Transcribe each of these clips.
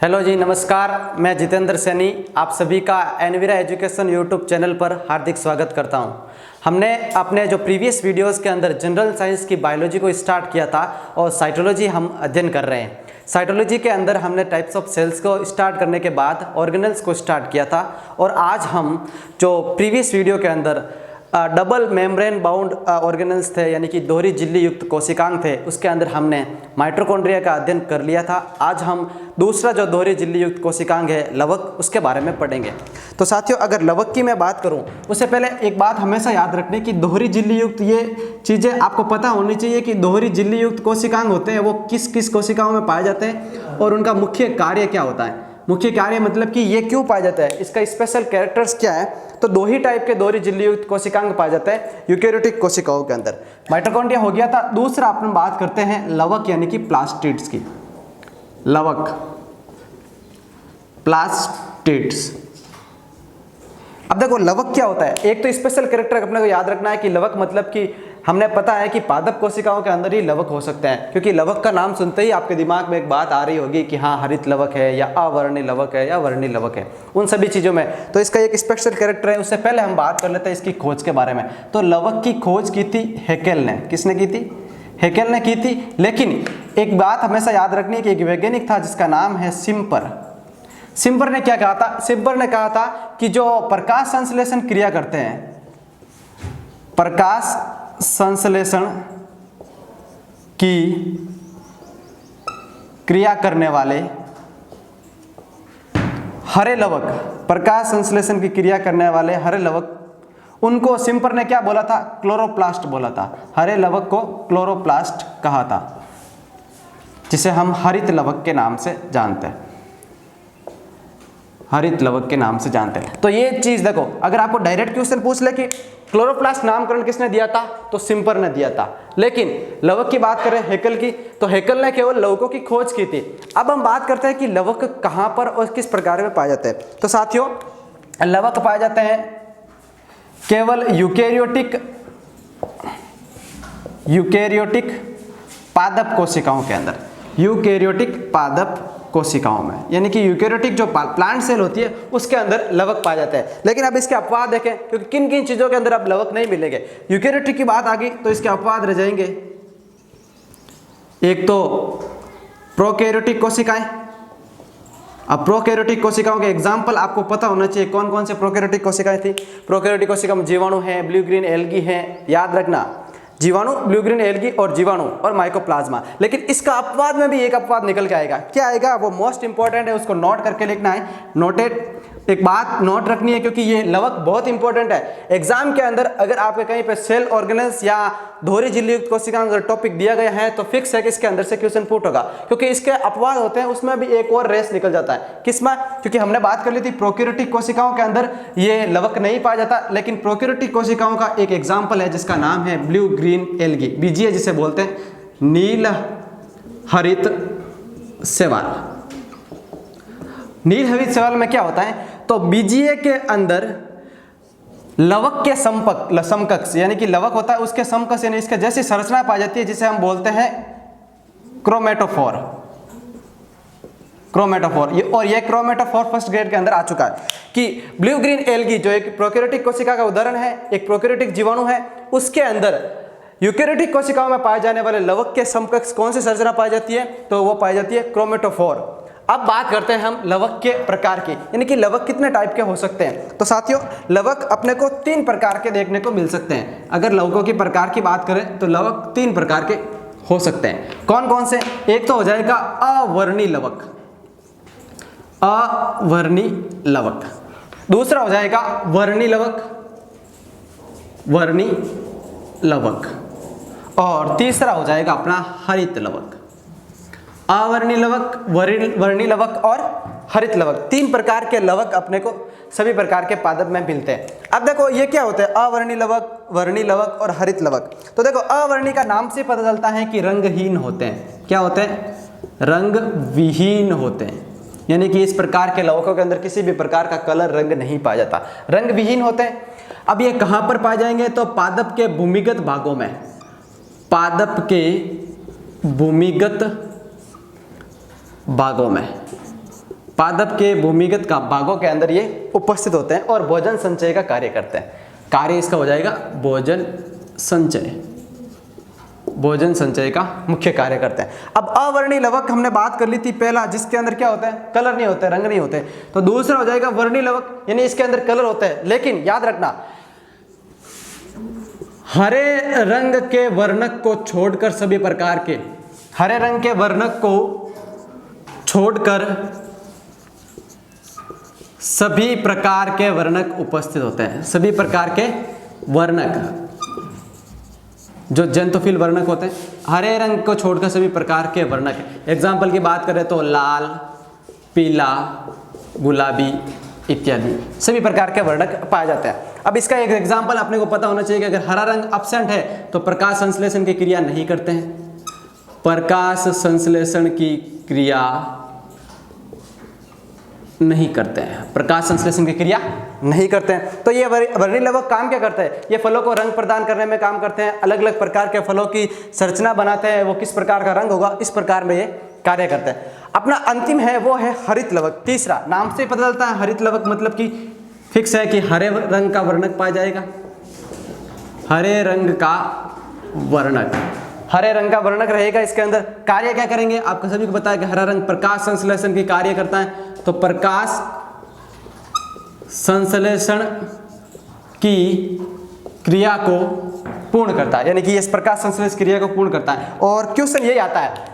Hello जी, नमस्कार। मैं जितेंद्र सैनी आप सभी का एनवीरा एजुकेशन यूट्यूब चैनल पर हार्दिक स्वागत करता हूं। हमने अपने जो प्रीवियस वीडियोस के अंदर जनरल साइंस की बायोलॉजी को स्टार्ट किया था और साइटोलॉजी हम अध्ययन कर रहे हैं। साइटोलॉजी के अंदर हमने टाइप्स ऑफ सेल्स को स्टार्ट करने के बाद ऑर्गेनेल्स को स्टार्ट किया था और आज हम जो प्रीवियस वीडियो के अंदर डबल मेम्ब्रेन बाउंड ऑर्गेनेल्स थे, यानी कि दोहरी झिल्ली युक्त कोशिकांग थे, उसके अंदर हमने माइटोकॉन्ड्रिया का अध्ययन कर लिया था। आज हम दूसरा जो दोहरी झिल्ली युक्त कोशिकांग है लवक, उसके बारे में पढ़ेंगे। तो साथियों, अगर लवक की मैं बात करूं उससे पहले एक बात हमेशा याद रखनी कि दोहरी झिल्ली युक्त ये चीज़ें आपको पता होनी चाहिए कि दोहरी झिल्ली युक्त कोशिकांग होते हैं वो किस किस कोशिकाओं में पाए जाते हैं और उनका मुख्य कार्य क्या होता है। मुख्य कार्य मतलब कि ये क्यों पाया जाता है, इसका स्पेशल कैरेक्टर्स क्या है। तो दो ही टाइप के दोहरी झिल्ली युक्त कोशिकांग पाए जाते हैं यूकेरियोटिक कोशिकाओं के अंदर। माइटोकॉन्ड्रिया हो गया था। दूसरा अपन बात करते हैं लवक यानी कि प्लास्टिड्स की। लवक, प्लास्टिड्स। अब देखो लवक क्या होता है। एक तो स्पेशल कैरेक्टर अपने को याद रखना है कि लवक मतलब कि हमने पता है कि पादप कोशिकाओं के अंदर ही लवक हो सकते हैं, क्योंकि लवक का नाम सुनते ही आपके दिमाग में एक बात आ रही होगी कि हाँ हरित लवक है या अवर्णी लवक है या वर्णी लवक है, उन सभी चीज़ों में। तो इसका एक स्पेशल कैरेक्टर है। उससे पहले हम बात कर लेते हैं इसकी खोज के बारे में। तो लवक की खोज की थी हैकेल ने। किसने की थी? हैकेल ने की थी। लेकिन एक बात हमेशा याद रखनी है कि एक वैज्ञानिक था जिसका नाम है सिम्पर। सिम्पर ने क्या कहा था? सिम्पर ने कहा था कि जो प्रकाश संश्लेषण क्रिया करते हैं, प्रकाश संश्लेषण की क्रिया करने वाले हरे लवक, प्रकाश संश्लेषण की क्रिया करने वाले हरे लवक, उनको सिम्पर ने क्या बोला था? क्लोरोप्लास्ट बोला था। हरे लवक को क्लोरोप्लास्ट कहा था, जिसे हम हरित लवक के नाम से जानते हैं। हरित लवक के नाम से जानते हैं। तो ये चीज देखो, अगर आपको डायरेक्ट क्वेश्चन पूछ ले कि क्लोरोप्लास्ट नामकरण किसने दिया था, तो सिम्पर ने दिया था। लेकिन लवक की बात करें हैकेल की, तो हैकेल ने केवल लवकों की खोज की थी। अब हम बात करते हैं कि लवक कहां पर और किस प्रकार में पाए जाते हैं। तो साथियों, लवक पाए जाते हैं केवल यूकेरियोटिक पादप कोशिकाओं के अंदर। यूकेरियोटिक पादप कोशिकाओं में, यानी कि यूकेरियोटिक जो प्लांट सेल होती है उसके अंदर लवक पाए जाते हैं। लेकिन अब इसके अपवाद देखें, क्योंकि किन किन चीजों के अंदर अब लवक नहीं मिलेंगे। यूकेरियोटिक की बात आ गई तो इसके अपवाद रह जाएंगे। एक तो प्रोकैरियोटिक कोशिकाएं। अब प्रोकैरियोटिक कोशिकाओं के एग्जाम्पल आपको पता होना चाहिए कौन कौन से प्रोकैरियोटिक कोशिकाएं थी। प्रोकैरियोटिक कोशिका में जीवाणु है, ब्लू ग्रीन एल्गी है, याद रखना जीवाणु, ब्लू ग्रीन एल्गी और जीवाणु और माइकोप्लाज्मा। लेकिन इसका अपवाद में भी एक अपवाद निकल के आएगा। क्या आएगा? वो मोस्ट इंपॉर्टेंट है, उसको नोट करके लिखना है। नोटेड, एक बात नोट रखनी है क्योंकि ये लवक बहुत इंपॉर्टेंट है। एग्जाम के अंदर अगर आपके कहीं पे सेल ऑर्गेनेल्स या दोहरी झिल्ली युक्त कोशिकाएं अगर टॉपिक दिया गया है तो फिक्स है कि इसके अंदर से क्वेश्चन पुट होगा, क्योंकि इसके अपवाद होते हैं। उसमें भी एक और रेस निकल जाता है। किसमें? क्योंकि हमने बात कर ली थी प्रोकैरियोटिक कोशिकाओं के अंदर ये लवक नहीं पाया जाता, लेकिन प्रोकैरियोटिक कोशिकाओं का एक एग्जाम्पल है जिसका नाम है ब्लू ग्रीन एल्गी, बीजीए जिसे बोलते हैं, नील हरित शैवाल। नील हरित शैवाल में क्या होता है? तो बीजीए के अंदर लवक के समकक्ष, यानी कि लवक होता है उसके समकक्ष, यानी इसके जैसी संरचना पाई जाती है जिसे हम बोलते हैं क्रोमेटोफोर। क्रोमेटोफोर, और ये क्रोमेटोफोर फर्स्ट ग्रेड के अंदर आ चुका है कि ब्लू ग्रीन एल्गी जो एक प्रोकैरियोटिक कोशिका का उदाहरण है, एक प्रोकैरियोटिक जीवाणु है, उसके अंदर यूकेरियोटिक कोशिकाओं में पाए जाने वाले लवक के समकक्ष कौन सी संरचना पाई जाती है? तो वो पाई जाती है क्रोमेटोफोर। अब बात करते हैं हम लवक के प्रकार की, यानी कि लवक कितने टाइप के हो सकते हैं। तो साथियों, लवक अपने को 3 प्रकार के देखने को मिल सकते हैं। अगर लवकों की प्रकार की बात करें तो लवक 3 प्रकार के हो सकते हैं। कौन कौन से? एक तो हो जाएगा अवर्णी लवक, अवर्णी लवक। दूसरा हो जाएगा वर्णी लवक, वर्णी लवक। और तीसरा हो जाएगा अपना हरित लवक। अवर्णी लवक, वर्णी लवक और हरित लवक, 3 प्रकार के लवक अपने को सभी प्रकार के पादप में मिलते हैं। अब देखो ये क्या होते हैं? अवर्णी लवक, वर्णी लवक और हरित लवक। तो देखो अवर्णी का नाम से पता चलता है कि रंगहीन होते हैं। क्या होते हैं? रंग विहीन होते हैं, यानी कि इस प्रकार के लवकों के अंदर किसी भी प्रकार का कलर रंग नहीं पाया जाता, रंग विहीन होते हैं। अब ये कहां पर पाए जाएंगे? तो पादप के भूमिगत भागों में, पादप के भूमिगत भागों में। पादप के भूमिगत का भागों के अंदर ये उपस्थित होते हैं और भोजन संचय का कार्य करते हैं। कार्य इसका हो जाएगा भोजन संचय, भोजन संचय का मुख्य कार्य करते हैं। अब अवर्णीय लवक हमने बात कर ली थी पहला, जिसके अंदर क्या होता है, कलर नहीं होते, रंग नहीं होते। तो दूसरा हो जाएगा वर्णीय लवक, यानी इसके अंदर कलर होता है। लेकिन याद रखना, हरे रंग के वर्णक को छोड़कर सभी प्रकार के, हरे रंग के वर्णक को छोड़कर सभी प्रकार के वर्णक उपस्थित होते हैं। सभी प्रकार के वर्णक जो जंतुफिल वर्णक होते हैं, हरे रंग को छोड़कर सभी प्रकार के वर्णक। एग्जाम्पल की बात करें तो लाल, पीला, गुलाबी इत्यादि सभी प्रकार के वर्णक पाए जाते हैं। अब इसका एक एग्जाम्पल अपने को पता होना चाहिए कि अगर हरा रंग एब्सेंट है तो प्रकाश संश्लेषण की क्रिया नहीं करते हैं, प्रकाश संश्लेषण की क्रिया नहीं करते हैं, प्रकाश संश्लेषण की क्रिया नहीं करते हैं। तो ये वर्णीय लवक काम क्या करता है, ये फलों को रंग प्रदान करने में काम करते हैं। अलग अलग प्रकार के फलों की संरचना बनाते हैं, वो किस प्रकार का रंग होगा इस प्रकार में ये कार्य करते हैं। अपना अंतिम है वो है हरित लवक। तीसरा, नाम से पता चलता है हरित लवक मतलब कि फिक्स है कि हरे रंग का वर्णक पाया जाएगा, हरे रंग का वर्णक, हरे रंग का वर्णक रहेगा। इसके अंदर कार्य क्या करेंगे, आपको सभी को पता है कि हरा रंग प्रकाश संश्लेषण की कार्य करता है। तो प्रकाश संश्लेषण की क्रिया को पूर्ण करता है, यानी कि इस प्रकाश संश्लेषण क्रिया को पूर्ण करता है। और क्वेश्चन यही आता है,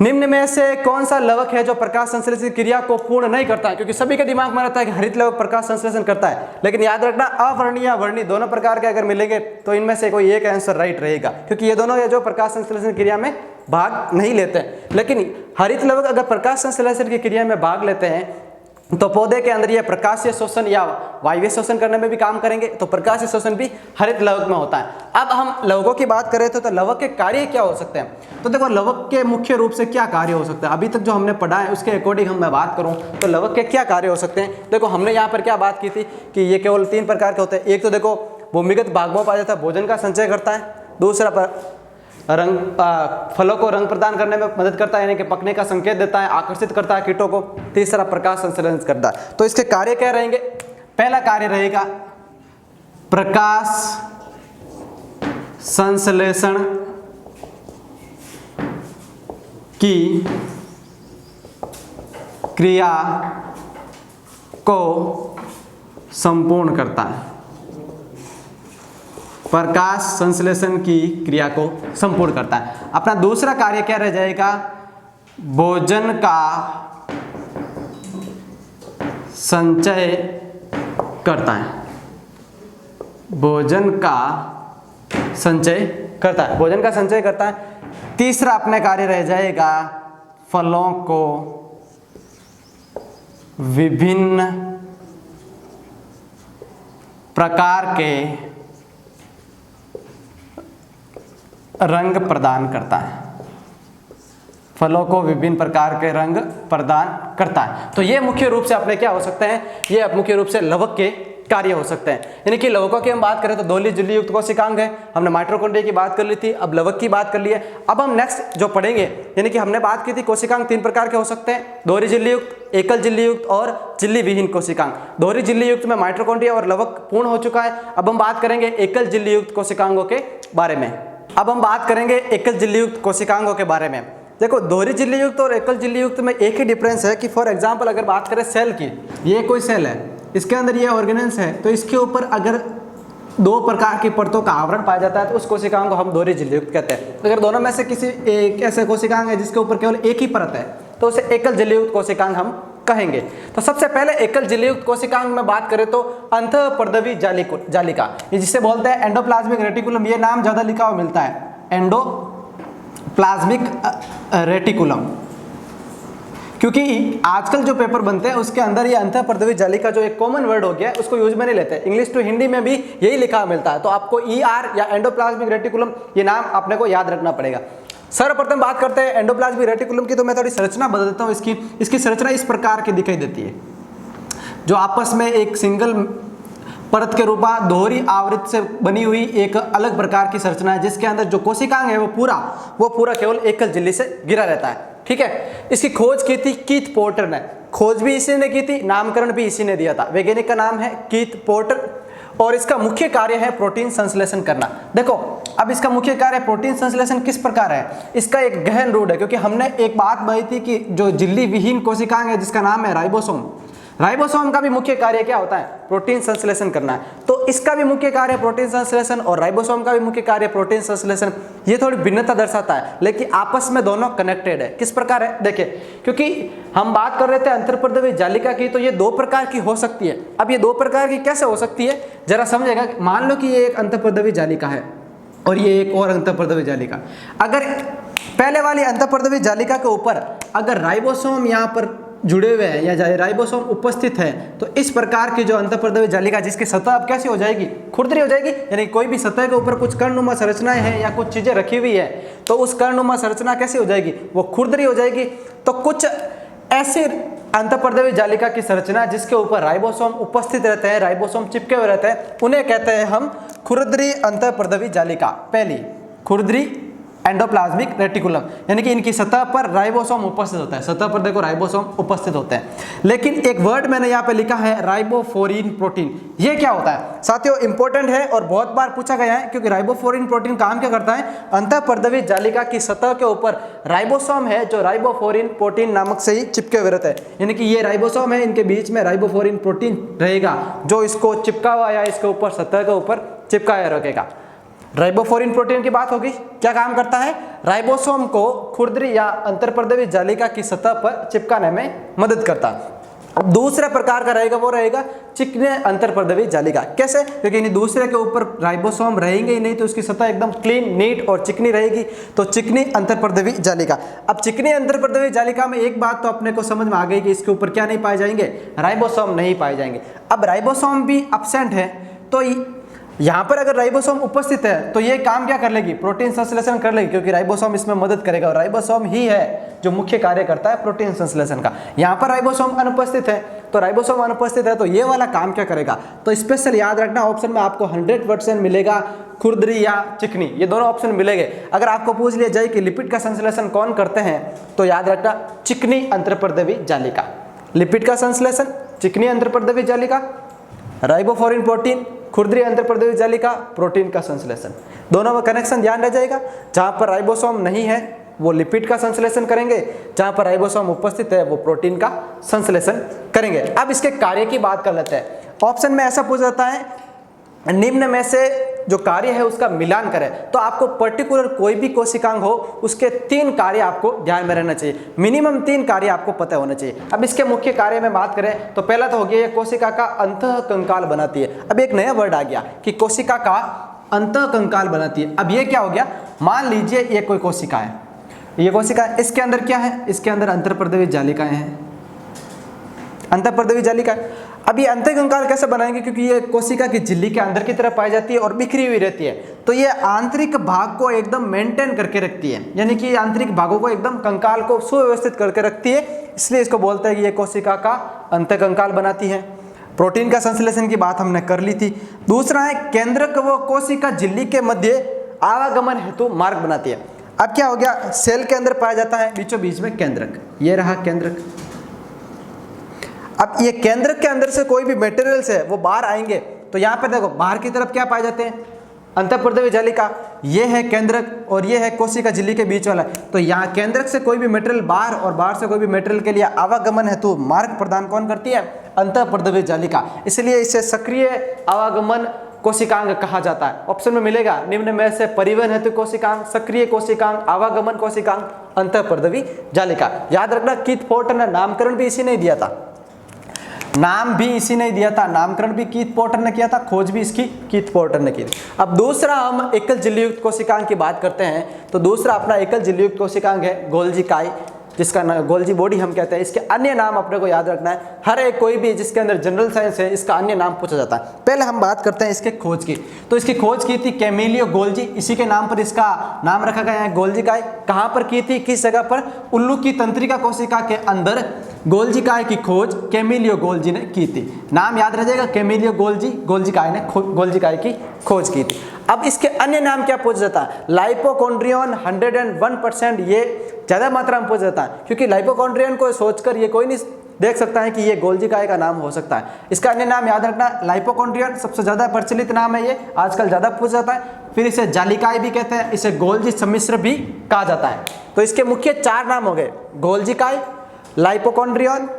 निम्न में से कौन सा लवक है जो प्रकाश संश्लेषण क्रिया को पूर्ण नहीं करता है? क्योंकि सभी के दिमाग में रहता है कि हरित लवक प्रकाश संश्लेषण करता है, लेकिन याद रखना अवर्णीय वर्णीय दोनों प्रकार के अगर मिलेंगे तो इनमें से कोई एक आंसर राइट रहेगा, क्योंकि ये दोनों जो प्रकाश संश्लेषण क्रिया में भाग नहीं लेते हैं। लेकिन हरित लवक अगर प्रकाश संश्लेषण की क्रिया में भाग लेते हैं तो पौधे के अंदर ये प्रकाशीय शोषण या वायवीय शोषण करने में भी काम करेंगे। तो प्रकाशीय शोषण भी हरित लवक में होता है। अब हम लवकों की बात करें तो लवक के कार्य क्या हो सकते हैं? तो देखो, लवक के मुख्य रूप से क्या कार्य हो सकता है, अभी तक जो हमने पढ़ा है उसके अकॉर्डिंग मैं बात करूं तो लवक के क्या कार्य हो सकते हैं। देखो, हमने यहाँ पर क्या बात की थी कि ये केवल 3 प्रकार के होते हैं। एक तो देखो भूमिगत भाग में पाया जाता है, भोजन का संचय करता है। दूसरा रंग फलों को रंग प्रदान करने में मदद करता है, यानी कि पकने का संकेत देता है, आकर्षित करता है कीटों को। तीसरा प्रकाश संश्लेषण करता है। तो इसके कार्य क्या रहेंगे? पहला कार्य रहेगा प्रकाश संश्लेषण की क्रिया को संपूर्ण करता है, प्रकाश संश्लेषण की क्रिया को संपूर्ण करता है। अपना दूसरा कार्य क्या रह जाएगा? भोजन का संचय करता है, भोजन का संचय करता है, भोजन का संचय करता है। तीसरा अपने कार्य रह जाएगा फलों को विभिन्न प्रकार के रंग प्रदान करता है, फलों को विभिन्न प्रकार के रंग प्रदान करता है। तो ये मुख्य रूप से अपने क्या हो सकते हैं, ये मुख्य रूप से लवक के कार्य हो सकते हैं। यानी कि लवकों की हम बात करें तो दोहरी झिल्ली युक्त कोशिकांग है, हमने माइटोकॉन्ड्रिया की बात कर ली थी, अब लवक की बात कर ली है। अब हम नेक्स्ट जो पढ़ेंगे, यानी कि हमने बात की थी कोशिकांग 3 प्रकार के हो सकते हैं, दोहरी झिल्ली युक्त, एकल झिल्ली युक्त और झिल्ली विहीन कोशिकांग। दोहरी झिल्ली युक्त में माइटोकॉन्ड्रिया और लवक पूर्ण हो चुका है। अब हम बात करेंगे एकल झिल्ली युक्त कोशिकांगों के बारे में। अब हम बात करेंगे एकल झिल्ली युक्त कोशिकांगों के बारे में। देखो, दोहरी झिल्ली युक्त और एकल झिल्ली युक्त में एक ही डिफरेंस है कि फॉर एग्जांपल अगर बात करें सेल की, ये कोई सेल है, इसके अंदर ये ऑर्गेनेल्स है, तो इसके ऊपर अगर 2 प्रकार की परतों का आवरण पाया जाता है तो उस कोशिकांग को हम दोहरी झिल्ली युक्त कहते हैं। अगर दोनों में से किसी एक ऐसे कोशिकांग है जिसके ऊपर केवल एक ही परत है तो उसे एकल झिल्ली युक्त कोशिकांग हम कहेंगे। तो सबसे पहले एकल झिल्ली युक्त कोशिकांग में बात करें तो अंतःपर्दवी जालिका, जिसे बोलते हैं एंडोप्लाज्मिक रेटिकुलम, ये नाम ज्यादा लिखा हुआ मिलता है, एंडोप्लाज्मिक रेटिकुलम, क्योंकि आजकल जो पेपर बनते हैं उसके अंदर ये अंतःपर्दवी जालिका जो एक कॉमन वर्ड हो गया है उसको यूज में नहीं लेते, इंग्लिश टू हिंदी में भी यही लिखा हुआ मिलता है। तो आपको ER या एंडोप्लाज्मिक रेटिकुलम ये नाम अपने को याद रखना पड़ेगा। सर्वप्रथम बात करते हैं एंडोप्लाज्मिक रेटिकुलम की, तो मैं थोड़ी संरचना बदल देता हूँ। इसकी संरचना इस प्रकार की दिखाई देती है, जो आपस में एक सिंगल परत के रूप में दोहरी आवृत्त से बनी हुई एक अलग प्रकार की संरचना है, जिसके अंदर जो कोशिकांग है वो पूरा केवल एकल झिल्ली से घिरा रहता है। ठीक है, इसकी खोज की थी कीथ पोर्टर ने। खोज भी इसी ने की थी, नामकरण भी इसी ने दिया था। वैज्ञानिक का नाम है कीथ पोर्टर और इसका मुख्य कार्य है प्रोटीन संश्लेषण करना। देखो अब इसका मुख्य कार्य प्रोटीन संश्लेषण किस प्रकार है, इसका एक गहन रूट है, क्योंकि हमने एक बात बताई थी कि जो झिल्ली विहीन कोशिकाएं है जिसका नाम है राइबोसोम, राइबोसोम का भी मुख्य कार्य क्या होता है, प्रोटीन संश्लेषण करना है। तो इसका भी मुख्य कार्य प्रोटीन संश्लेषण और राइबोसोम का भी मुख्य कार्य प्रोटीन संश्लेषण। ये थोड़ी भिन्नता दर्शाता है, लेकिन आपस में दोनों कनेक्टेड है। किस प्रकार है, देखिए, क्योंकि हम बात कर रहे थे अंतर्प्रद्रवी जालिका की, तो ये दो प्रकार की हो सकती है। अब ये दो प्रकार की कैसे हो सकती है जरा समझेगा। मान लो कि ये एक अंतर्प्रद्रवी जालिका है और ये एक और अंतर्प्रद्रवी जालिका। अगर पहले वाली अंतर्प्रद्रवी जालिका के ऊपर अगर राइबोसोम यहाँ पर जुड़े हुए हैं या राइबोसोम उपस्थित है, तो इस प्रकार की जो अंतर्प्रद्रवी जालिका जिसकी सतह अब कैसी हो जाएगी, खुरदरी हो जाएगी। यानी कोई भी सतह के ऊपर कुछ कर्णनुमा संरचनाएं हैं या कुछ चीजें रखी हुई है, तो उस कर्णनुमा संरचना कैसी हो जाएगी, वो खुरदरी हो जाएगी। तो कुछ ऐसे अंतर्प्रद्रवी जालिका की संरचना जिसके ऊपर राइबोसोम उपस्थित रहते हैं, राइबोसोम चिपके हुए रहते हैं, उन्हें कहते हैं हम खुरदरी अंतर्प्रद्रवी जालिका। पहली खुरदरी एंडोप्लाज्मिक रेटिकुलम, यानी कि इनकी सतह पर राइबोसोम उपस्थित होता है। सतह पर देखो राइबोसोम उपस्थित होते हैं। लेकिन एक वर्ड मैंने यहाँ पे लिखा है राइबोफोरिन प्रोटीन। ये क्या होता है साथियों, इंपॉर्टेंट है और बहुत बार पूछा गया है, क्योंकि राइबोफोरिन प्रोटीन काम क्या करता है, अंतःप्रद्रवी जालिका की सतह के ऊपर राइबोसोम है जो राइबोफोरिन प्रोटीन नामक से ही चिपके हुए रहते हैं। यानी कि ये राइबोसोम है, इनके बीच में राइबोफोरिन प्रोटीन रहेगा जो इसको चिपका हुआ या इसके ऊपर सतह के ऊपर चिपकाए रखेगा। राइबोफोरिन प्रोटीन की बात होगी, क्या काम करता है, राइबोसोम को खुरदरी या अंतर्प्रद्रवी जालिका की सतह पर चिपकाने में मदद करता है। अब दूसरा प्रकार का रहेगा वो रहेगा चिकने अंतर्प्रद्रवी जालिका। कैसे, क्योंकि इन दूसरे के ऊपर राइबोसोम रहेंगे ही नहीं, तो उसकी सतह एकदम क्लीन, नीट और चिकनी रहेगी, तो चिकनी अंतर्प्रद्रवी जालिका। अब चिकनी अंतर्प्रद्रवी जालिका में एक बात तो अपने को समझ में आ गई कि इसके ऊपर क्या नहीं पाए जाएंगे, राइबोसोम नहीं पाए जाएंगे। अब राइबोसोम भी एब्सेंट है, तो यहाँ पर अगर राइबोसोम उपस्थित है तो ये काम क्या कर लेगी, प्रोटीन संश्लेषण कर लेगी, क्योंकि राइबोसोम इसमें मदद करेगा और राइबोसोम ही है जो मुख्य कार्य करता है प्रोटीन संश्लेषण का। यहाँ पर राइबोसोम अनुपस्थित है, तो राइबोसोम अनुपस्थित है तो ये वाला काम क्या करेगा, तो स्पेशल याद रखना ऑप्शन में आपको 100% मिलेगा खुरदरी या चिकनी, ये दोनों ऑप्शन मिलेंगे। अगर आपको पूछ लिया जाए कि लिपिड का संश्लेषण कौन करते हैं, तो याद रखना चिकनी अंतर्प्रद्रवी जालिका। लिपिड का संश्लेषण चिकनी अंतर्प्रद्रवी जालिका, राइबोफोरिन प्रोटीन खुरदरी अंतर्प्रद्रवी जालिका, प्रोटीन का संश्लेषण। दोनों में कनेक्शन ध्यान रह जाएगा, जहां पर राइबोसोम नहीं है वो लिपिड का संश्लेषण करेंगे, जहां पर राइबोसोम उपस्थित है वो प्रोटीन का संश्लेषण करेंगे। अब इसके कार्य की बात कर लेते हैं। ऑप्शन में ऐसा पूछा जाता है निम्न में से जो कार्य है उसका मिलान करें, तो आपको पर्टिकुलर कोई भी कोशिकांग हो उसके 3 कार्य आपको ध्यान में रहना चाहिए, मिनिमम 3 कार्य आपको पता होना चाहिए। अब इसके मुख्य कार्य में बात करें तो पहला तो हो गया ये कोशिका का अंतःकंकाल बनाती है। अब एक नया वर्ड आ गया कि कोशिका का अंतःकंकाल बनाती है। अब ये क्या हो गया, मान लीजिए ये कोई कोशिका है, ये कोशिका, इसके अंदर क्या है, इसके अंदर अंतर्प्रद्रवी जालिकाएं हैं, अंतर्प्रद्रवी जालिका। अब ये अंतःकंकाल कैसे बनाएंगे, क्योंकि ये कोशिका की झिल्ली के अंदर की तरफ पाई जाती है और बिखरी हुई रहती है, तो ये आंतरिक भाग को एकदम मेंटेन करके रखती है, यानी कि आंतरिक भागों को एकदम कंकाल को सुव्यवस्थित करके रखती है, इसलिए इसको बोलते हैं कि ये कोशिका का अंतःकंकाल बनाती है। प्रोटीन का संश्लेषण की बात हमने कर ली थी। दूसरा है केंद्रक व कोशिका झिल्ली के मध्य आवागमन हेतु मार्ग बनाती है। अब क्या हो गया, सेल के अंदर पाया जाता है बीचों बीच में केंद्रक, ये रहा केंद्रक। अब ये केंद्रक के अंदर से कोई भी मटेरियल्स है वो बाहर आएंगे, तो यहाँ पे देखो बाहर की तरफ क्या पाए जाते हैं, अंतःप्रद्रवी जालिका, ये है केंद्रक और ये है कोशिका झिल्ली के बीच वाला। तो यहाँ केंद्रक से कोई भी मटेरियल बाहर और बाहर से कोई भी मटेरियल के लिए आवागमन हेतु मार्ग प्रदान कौन करती है, अंतःप्रद्रवी जालिका, इसलिए इसे सक्रिय आवागमन कोशिकांग कहा जाता है। ऑप्शन में मिलेगा निम्न में से परिवहन हेतु कोशिकांग, सक्रिय कोशिकांग, आवागमन कोशिकांग, अंतःप्रद्रवी जालिका। याद रखना कीथ पोर्टर ने नामकरण भी इसी ने दिया था, नाम भी इसी ने दिया था, नामकरण भी कीथ पोर्टर ने किया था, खोज भी इसकी कीथ पोर्टर ने की थी। अब दूसरा हम एकल झिल्लीयुक्त कोशिकांग की बात करते हैं, तो दूसरा अपना एकल झिल्लीयुक्त कोशिकांग है गोल्जी काई, जिसका गोल्जी बॉडी हम कहते हैं। इसके अन्य नाम अपने को याद रखना है, हर एक कोई भी जिसके अंदर जनरल साइंस है इसका अन्य नाम पूछा जाता है। पहले हम बात करते हैं इसके खोज की, तो इसकी खोज की थी कैमिलियो गोल्जी, इसी के नाम पर इसका नाम रखा गया है गोल्जी काई। कहाँ पर की थी, किस जगह पर, उल्लू की तंत्रिका कोशिका के अंदर गोल्जी काय की खोज कैमिलियो गोल्जी ने की थी। नाम याद रह जाएगा, कैमिलियो गोल्जी, गोल्जी काय ने गोल्जी काय की खोज की थी। अब इसके अन्य नाम क्या पूछा जाता है, लाइपोकॉन्ड्रियन 101%, ये ज्यादा मात्रा में पूछा जाता है, क्योंकि लाइपोकॉन्ड्रियन को सोचकर ये कोई नहीं देख सकता है कि ये गोल्जी काय का नाम हो सकता है। इसका अन्य नाम याद रखना, लाइपोकॉन्ड्रियन सबसे ज़्यादा प्रचलित नाम है, ये आजकल ज़्यादा पूछा जाता है। फिर इसे जालिकाय भी कहते हैं, इसे गोल्जी सम्मिश्र भी कहा जाता है। तो इसके मुख्य 4 नाम हो गए, गोल्जी काय, लाइपोकॉन्ड्रियन,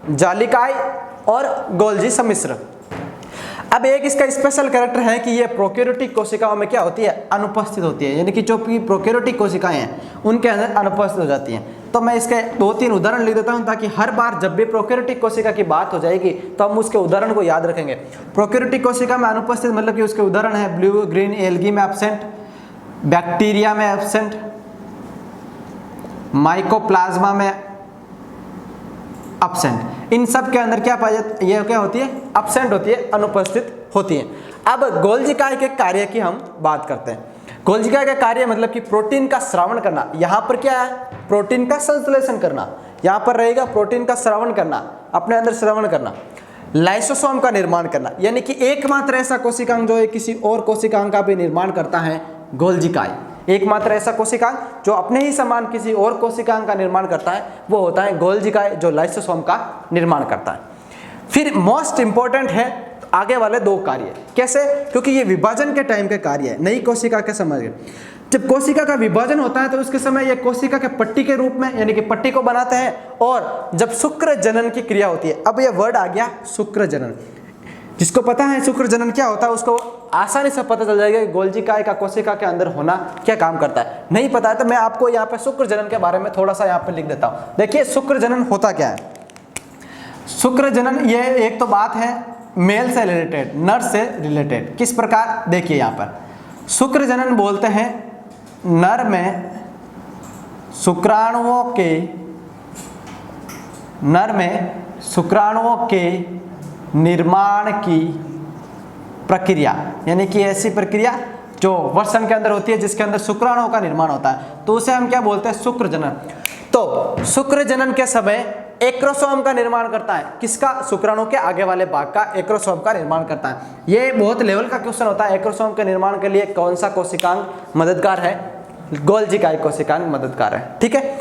जालिकाय और गोल्जी सम्मिश्र। अब एक इसका स्पेशल कैरेक्टर है कि ये प्रोकैरियोटिक कोशिकाओं में क्या होती है, अनुपस्थित होती है, यानी कि जो प्रोकैरियोटिक कोशिकाएं हैं उनके अंदर अनुपस्थित हो जाती हैं। तो मैं इसके 2-3 उदाहरण लिख देता हूं ताकि हर बार जब भी प्रोकैरियोटिक कोशिका की बात हो जाएगी तो हम उसके उदाहरण को याद रखेंगे। प्रोकैरियोटिक कोशिका में अनुपस्थित मतलब कि उसके उदाहरण है ब्लू ग्रीन एल्गी में एब्सेंट, बैक्टीरिया में एब्सेंट, माइकोप्लाज्मा में एब्सेंट। इन सब के अंदर क्या पाई जाती है, ये क्या होती है, एब्सेंट होती है, अनुपस्थित होती है। अब गोल्जी काय के कार्य की हम बात करते हैं। गोल्जी काय का कार्य मतलब कि प्रोटीन का स्रावण करना। यहाँ पर क्या है, प्रोटीन का संश्लेषण करना, यहाँ पर रहेगा प्रोटीन का स्रावण करना, अपने अंदर श्रवण करना, लाइसोसोम का निर्माण करना, यानी कि एकमात्र ऐसा कोशिकांग जो है किसी और कोशिकांग का भी निर्माण करता है गोल्जी काय। एकमात्र ऐसा कोशिकांग जो अपने ही समान किसी और कोशिकांग का निर्माण करता है वो होता है गोल्जी काय, जो लाइसोसोम का निर्माण करता है। फिर मोस्ट इंपॉर्टेंट है आगे वाले 2 कार्य। कैसे, क्योंकि ये विभाजन के टाइम के कार्य है, नई कोशिका के समय। जब कोशिका का विभाजन होता है तो उसके समय ये कोशिका के पट्टी के रूप में, यानी कि पट्टी को बनाते हैं, और जब शुक्र जनन की क्रिया होती है। अब ये वर्ड आ गया शुक्र जनन, जिसको पता है शुक्र जनन क्या होता है उसको आसानी से पता चल जाएगा कि गोल्जी काय का कोशिका के अंदर होना क्या काम करता है। नहीं पता है तो मैं आपको यहाँ पे शुक्र जनन के बारे में थोड़ा सा यहाँ पे लिख देता हूँ। देखिए शुक्र जनन होता क्या है। शुक्र जनन ये एक तो बात है मेल से रिलेटेड, नर से रिलेटेड। किस प्रकार, देखिए यहाँ पर शुक्र जनन बोलते हैं नर में शुक्राणुओं के निर्माण की प्रक्रिया, यानी कि ऐसी प्रक्रिया जो वर्षण के अंदर होती है जिसके अंदर शुक्राणुओं का निर्माण होता है, तो उसे हम क्या बोलते हैं, शुक्र जनन। तो शुक्र जनन के समय एक्रोसोम का निर्माण करता है, किसका, शुक्राणु के आगे वाले भाग का एक्रोसोम का निर्माण करता है। ये बहुत लेवल का क्वेश्चन होता है, एक्रोसोम के निर्माण के लिए कौन सा कोशिकांग मददगार है, गोल्जी काय कोशिकांग मददगार है। ठीक है,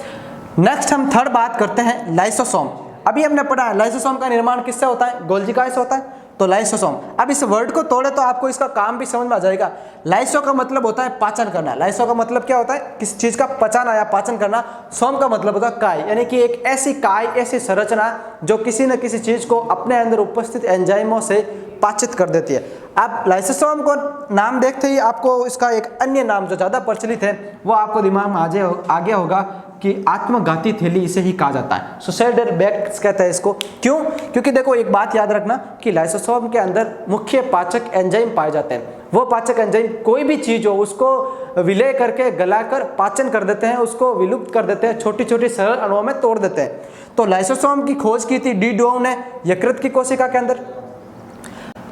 नेक्स्ट हम थर्ड बात करते हैं लाइसोसोम। अभी हमने पढ़ा है लाइसोसोम का निर्माण किससे होता है, गोल्जी काय से होता है, तो लाइसोसोम। अब इस वर्ड को तोड़े तो आपको इसका काम भी समझ में आ जाएगा। लाइसो का मतलब होता है पाचन करना, लाइसो का मतलब क्या होता है, किसी चीज का पचाना या पाचन करना। सोम का मतलब होता है काय, यानी कि एक ऐसी काय, ऐसी संरचना जो किसी न किसी चीज को अपने अंदर उपस्थित एंजाइमों से पाचित कर देती है। अब लाइसोसोम को नाम देखते ही आपको इसका एक अन्य नाम जो ज्यादा प्रचलित है वो आपको दिमाग में आ गया होगा कि आत्मघाती थैली इसे ही कहा जाता है, सुसाइडल बैक्स कहते हैं इसको। क्यों, क्योंकि देखो एक बात याद रखना कि लाइसोसोम के अंदर मुख्य पाचक एंजाइम पाए जाते हैं। वो पाचक एंजाइम कोई भी चीज हो उसको विलय करके गलाकर पाचन कर देते हैं, उसको विलुप्त कर देते हैं, छोटी छोटी सरल अणुओं में तोड़ देते हैं। तो लाइसोसोम की खोज की थी डी डोव ने यकृत की कोशिका के अंदर।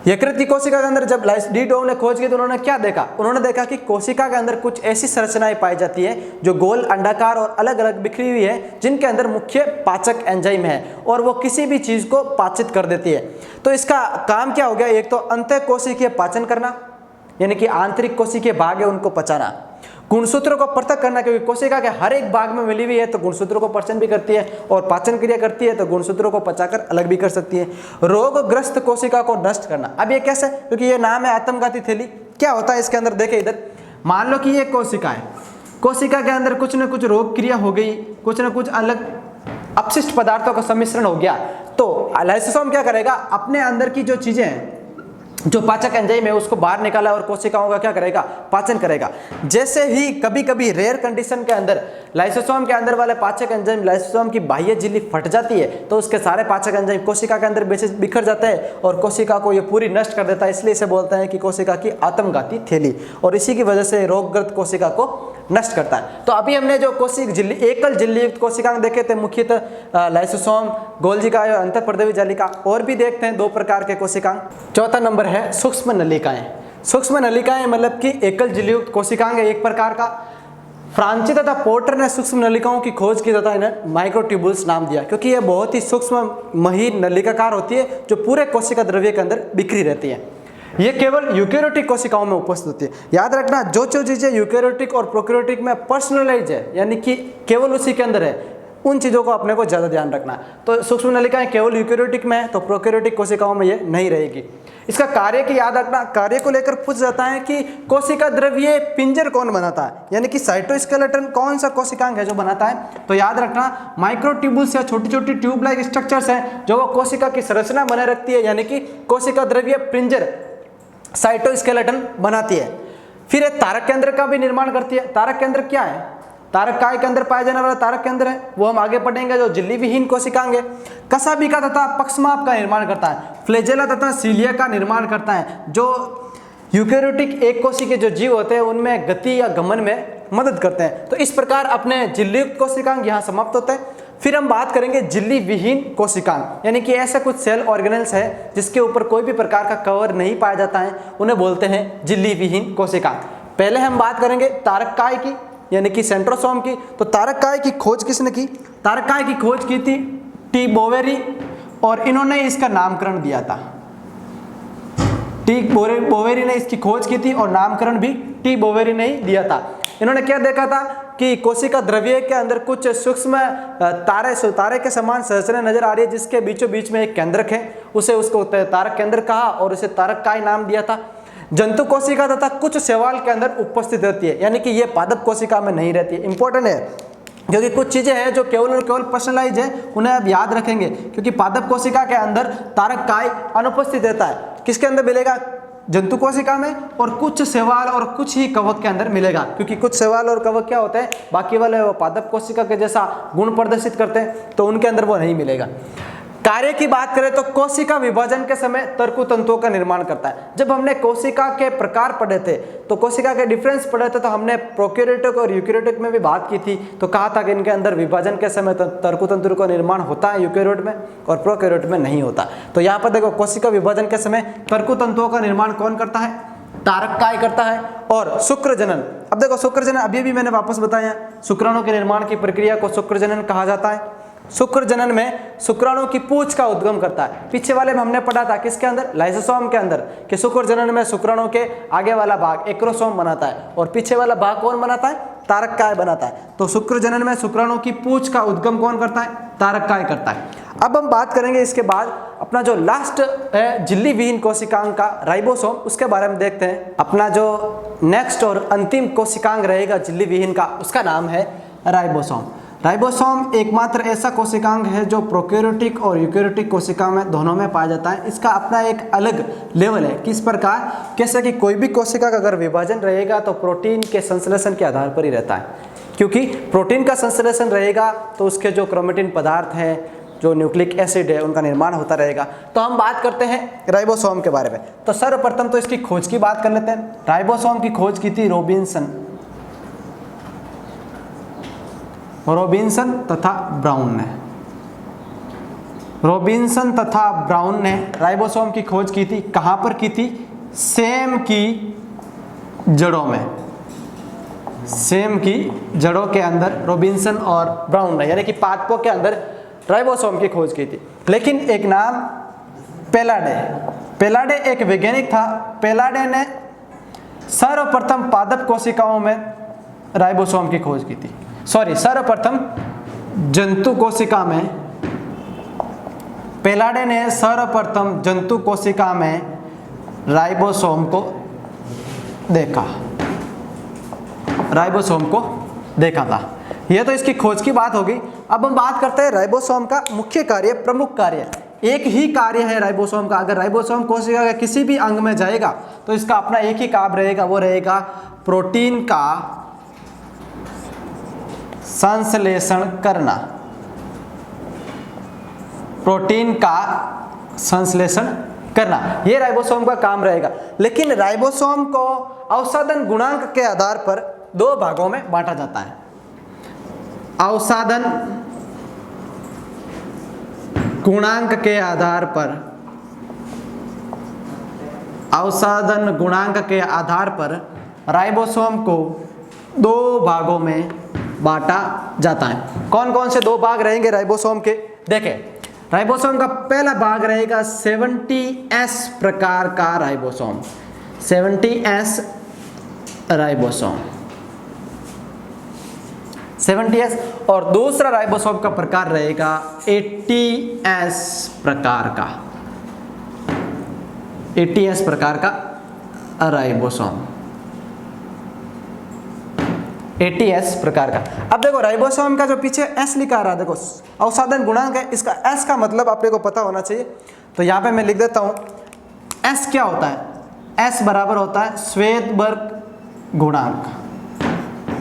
यकृत की कोशिका के अंदर जब डी डोव ने खोज की तो उन्होंने क्या देखा, उन्होंने देखा कि कोशिका के अंदर कुछ ऐसी संरचनाएं पाई जाती है जो गोल, अंडाकार और अलग अलग बिखरी हुई है, जिनके अंदर मुख्य पाचक एंजाइम है और वो किसी भी चीज को पाचित कर देती है। तो इसका काम क्या हो गया, एक तो अंतःकोशिकीय पाचन करना, यानी कि आंतरिक कोशिकीय भाग है उनको पचाना, गुणसूत्रों को पृथक करना, क्योंकि कोशिका के हर एक भाग में मिली हुई है तो गुणसूत्रों को पचन भी करती है और पाचन क्रिया करती है तो गुणसूत्रों को पचाकर अलग भी कर सकती है। रोगग्रस्त कोशिका को नष्ट करना। अब ये कैसे, क्योंकि ये नाम है आत्मघाती थैली। क्या होता है इसके अंदर, देखे इधर, मान लो कि ये कोशिका है, कोशिका के अंदर कुछ न कुछ रोग क्रिया हो गई, कुछ न कुछ अलग अपशिष्ट पदार्थों का सम्मिश्रण हो गया, तो लाइसोसोम क्या करेगा, अपने अंदर की जो चीजें हैं, जो पाचक एंजाइम है उसको बाहर निकाला और कोशिकाओं का क्या करेगा, पाचन करेगा। जैसे ही कभी कभी रेयर कंडीशन के अंदर लाइसोसोम के अंदर वाले पाचक एंजाइम, लाइसोसोम की बाह्य झिल्ली फट जाती है तो उसके सारे पाचक एंजाइम कोशिका के अंदर बिखर जाते हैं और कोशिका को ये पूरी नष्ट कर देता है। इसलिए इसे बोलते हैं कि कोशिका की आत्मघाती थैली, और इसी की वजह से रोगग्रस्त कोशिका को नष्ट करता है। तो अभी हमने जो कोशिका झिल्ली, एकल झिल्ली युक्त कोशिकांग देखे थे, मुख्यतः लाइसोसोम, गोल्जी काय और अंतःपर्दवी जालिका। और भी देखते हैं 2 प्रकार के कोशिकांग। चौथा नंबर है सूक्ष्म नलिकाएं। सूक्ष्म नलिकाएं मतलब कि एकल झिल्ली युक्त कोशिकांग है एक प्रकार का। फ्रांची तथा पोर्टर ने सूक्ष्म नलिकाओं की खोज की तथा इन्हें माइक्रोट्यूबुल्स नाम दिया, क्योंकि ये बहुत ही सूक्ष्म महीन नलिकाकार होती है जो पूरे कोशिका द्रव्य के अंदर बिखरी रहती है। ये केवल यूकेरियोटिक कोशिकाओं में उपस्थित होती है। याद रखना, जो चीजें यूकेरियोटिक और प्रोकैरियोटिक में पर्सनलाइज है, यानी कि केवल उसी के अंदर है, उन चीज़ों को अपने को ज़्यादा ध्यान रखना है। तो सूक्ष्म नलिकाएं केवल यूकेरियोटिक में है तो प्रोकैरियोटिक कोशिकाओं में ये नहीं रहेगी। इसका कार्य की याद रखना, कार्य को लेकर पूछ जाता है कि कोशिका द्रव्य पिंजर कौन बनाता है, यानी कि साइटोस्केलेटन कौन सा कोशिकांग है जो बनाता है। तो याद रखना माइक्रोट्यूबुल्स या छोटी छोटी ट्यूब लाइक स्ट्रक्चर्स हैं जो वो कोशिका की संरचना बनाए रखती है, यानी कि कोशिका द्रव्य पिंजर साइटोस्केलेटन बनाती है। फिर ये तारक केंद्र का भी निर्माण करती है। तारक केंद्र क्या है? तारक काय के अंदर पाया जाने वाला तारक केंद्र है, वो हम आगे पढ़ेंगे, जो झिल्ली विहीन कोशिकांग है। कशाभिका तथा पक्षमाप का निर्माण करता है। फ्लैजेला तथा सीलिया का निर्माण करता है। जो यूकेरियोटिक एक कोशिका के जो जीव होते हैं उनमें गति या गमन में मदद करते हैं। तो इस प्रकार अपने झिल्लीयुक्त कोशिकांग यहाँ समाप्त होते हैं। फिर हम बात करेंगे झिल्ली विहीन कोशिकांग, यानी कि ऐसे कुछ सेल ऑर्गेनेल्स है जिसके ऊपर कोई भी प्रकार का कवर नहीं पाया जाता है, उन्हें बोलते हैं झिल्ली विहीन कोशिकांग। पहले हम बात करेंगे तारक काय की, यानी कि सेंट्रोसोम की। तो तारक काय की खोज किसने की? तारक काय की खोज की थी टी बोवेरी, और इन्होंने इसका नामकरण दिया था। टी बोवेरी ने इसकी खोज की थी और नामकरण भी टी बोवेरी ने ही दिया था। इन्होंने क्या देखा था कि कोशिका द्रव्य के अंदर कुछ सूक्ष्म तारे के समान संरचना नजर आ रही है, जिसके बीचों बीच में एक केंद्रक है, उसे उसको तारक केंद्र कहा और उसे तारक काय नाम दिया था। जंतु कोशिका तथा कुछ शैवाल के अंदर उपस्थित रहती है, यानी कि ये पादप कोशिका में नहीं रहती है। इंपॉर्टेंट है क्योंकि कुछ चीजें हैं जो केवल और केवल पर्सनलाइज है, उन्हें आप याद रखेंगे, क्योंकि पादप कोशिका के अंदर तारक काय अनुपस्थित रहता है। किसके अंदर मिलेगा? जंतु कोशिका में, और कुछ शैवाल और कुछ ही कवक के अंदर मिलेगा, क्योंकि कुछ शैवाल और कवक क्या होते हैं, बाकी वाले वो पादप कोशिका के जैसा गुण प्रदर्शित करते हैं, तो उनके अंदर वो नहीं मिलेगा। कार्य की बात करें तो कोशिका विभाजन के समय तर्कु तंतुओं का निर्माण करता है। जब हमने कोशिका के प्रकार पढ़े थे, तो कोशिका के डिफरेंस पढ़े थे, तो हमने प्रोकैरियोटिक और यूकेरियोटिक में भी बात की थी। तो कहा था कि इनके अंदर विभाजन के समय तर्कु तंतु का निर्माण होता है यूकेरियोट में, और प्रोकैरियोट में नहीं होता। तो यहाँ पर देखो, कोशिका विभाजन के समय तर्कु तंतुओं का निर्माण कौन करता है? तारक काय करता है। और शुक्र जनन, अब देखो शुक्र जनन अभी भी मैंने वापस बताया, शुक्राणु के निर्माण की प्रक्रिया को शुक्र जनन कहा जाता है। शुक्र जनन में शुक्राणु की पूंछ का उद्गम करता है। पीछे वाले में हमने पढ़ा था किसके अंदर? लाइसोसोम के अंदर, कि शुक्र जनन में शुक्राणु के आगे वाला भाग एक्रोसोम बनाता है और पीछे वाला भाग कौन बनाता है? तारक काय बनाता है। तो शुक्र जनन में शुक्राणु की पूंछ का उद्गम कौन करता है? तारक काय करता है। अब हम बात करेंगे इसके बाद अपना जो लास्ट है झिल्ली विहीन कोशिकांग का राइबोसोम, उसके बारे में देखते हैं। अपना जो नेक्स्ट और अंतिम कोशिकांग रहेगा झिल्ली विहीन का, उसका नाम है राइबोसोम। राइबोसोम एकमात्र ऐसा कोशिकांग है जो प्रोकैरियोटिक और यूकेरियोटिक कोशिका में दोनों में पाया जाता है। इसका अपना एक अलग लेवल है। किस प्रकार? कैसे कि कोई भी कोशिका का अगर विभाजन रहेगा तो प्रोटीन के संश्लेषण के आधार पर ही रहता है, क्योंकि प्रोटीन का संश्लेषण रहेगा तो उसके जो क्रोमेटिन पदार्थ हैं, जो न्यूक्लिक एसिड है, उनका निर्माण होता रहेगा। तो हम बात करते हैं राइबोसोम के बारे में। तो सर्वप्रथम तो इसकी खोज की बात कर लेते हैं। राइबोसोम की खोज की थी रॉबिन्सन तथा ब्राउन ने। रॉबिन्सन तथा ब्राउन ने राइबोसोम की खोज की थी। कहां पर की थी? सेम की जड़ों में। सेम की जड़ों के अंदर रॉबिन्सन और ब्राउन ने, यानी कि पादपों के अंदर राइबोसोम की खोज की थी। लेकिन एक नाम पेलाडे एक वैज्ञानिक था। पेलाडे ने सर्वप्रथम पादप कोशिकाओं में राइबोसोम की खोज की थी। सर्वप्रथम जंतु कोशिका में, पेलाडे ने सर्वप्रथम जंतु कोशिका में राइबोसोम को देखा था। यह तो इसकी खोज की बात होगी। अब हम बात करते हैं राइबोसोम का मुख्य कार्य, प्रमुख कार्य। एक ही कार्य है राइबोसोम का। अगर राइबोसोम कोशिका के किसी भी अंग में जाएगा तो इसका अपना एक ही काम रहेगा, वो रहेगा प्रोटीन का संश्लेषण करना। प्रोटीन का संश्लेषण करना, यह राइबोसोम का काम रहेगा। लेकिन राइबोसोम को अवसादन गुणांक के आधार पर दो भागों में बांटा जाता है। अवसादन गुणांक के आधार पर राइबोसोम को दो भागों में बांटा जाता है। कौन कौन से दो भाग रहेंगे राइबोसोम के? देखें, राइबोसोम का पहला भाग रहेगा 70S प्रकार का राइबोसोम। 70S राइबोसोम 70S, और दूसरा राइबोसोम का प्रकार रहेगा 80S प्रकार का, 80S प्रकार का राइबोसोम, 80S प्रकार का। अब देखो राइबोसोम का जो पीछे S लिखा आ रहा है, देखो अवसादन गुणांक है, इसका S का मतलब आपने को पता होना चाहिए। तो यहाँ पे मैं लिख देता हूँ, S क्या होता है, S बराबर होता है श्वेतबर्ग गुणांक,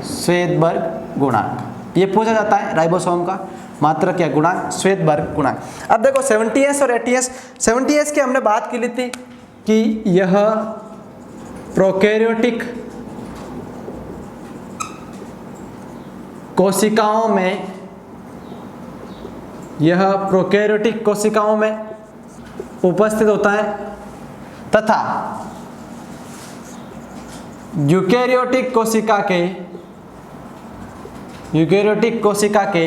श्वेतबर्ग गुणांक। ये पूछा जाता है राइबोसोम का मात्रक या गुणांक, श्वेतबर्ग गुणांक। अब देखो 70S और 80S, 70S की हमने बात की ली थी कि यह प्रोकैरियोटिक कोशिकाओं में, यह प्रोकैरियोटिक कोशिकाओं में उपस्थित होता है तथा यूकेरियोटिक कोशिका के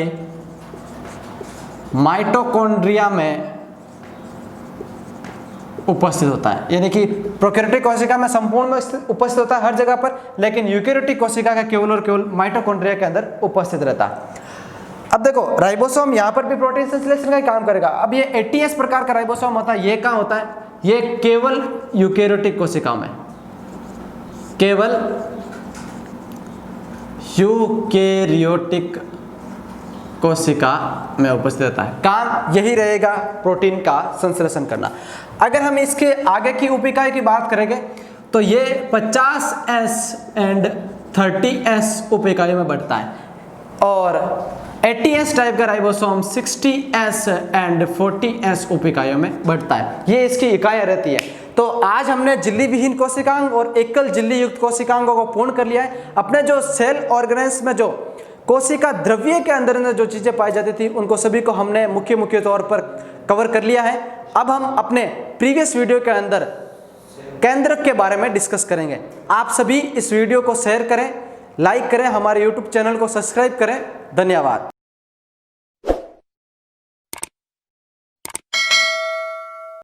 माइटोकॉन्ड्रिया में उपस्थित होता है। यानी कि प्रोकैरियोटिक कोशिका में संपूर्ण में उपस्थित होता है हर जगह पर, लेकिन यूकेरियोटिक कोशिका का केवल और केवल माइटोकॉन्ड्रिया के अंदर उपस्थित रहता है। अब देखो राइबोसोम यहाँ पर भी प्रोटीन संश्लेषण का ही काम करेगा। अब ये 80S प्रकार का राइबोसोम होता है, ये कहाँ होता है, ये केवल यूकेरियोटिक कोशिकाओं में, केवल यूकेरियोटिक कोशिका में उपस्थित रहता है। काम यही रहेगा प्रोटीन का संश्लेषण करना। अगर हम इसके आगे की उप-इकाई की बात करेंगे तो ये 50S एंड 30S उप-इकाई में बढ़ता है, और 80S टाइप का राइबोसोम 60S एंड 40S उप-इकाइयों में बढ़ता है। ये इसकी इकाइयाँ रहती है। तो आज हमने झिल्ली विहीन कोशिकांग और एकल झिल्ली युक्त कोशिकांगों को पूर्ण कर लिया है। अपने जो सेल ऑर्गेनेल्स में जो कोशिका द्रव्य के अंदर जो चीजें पाई जाती थी उनको सभी को हमने मुख्य तौर पर कवर कर लिया है। अब हम अपने प्रीवियस वीडियो के अंदर केंद्रक के बारे में डिस्कस करेंगे। आप सभी इस वीडियो को शेयर करें, लाइक करें, हमारे YouTube चैनल को सब्सक्राइब करें। धन्यवाद।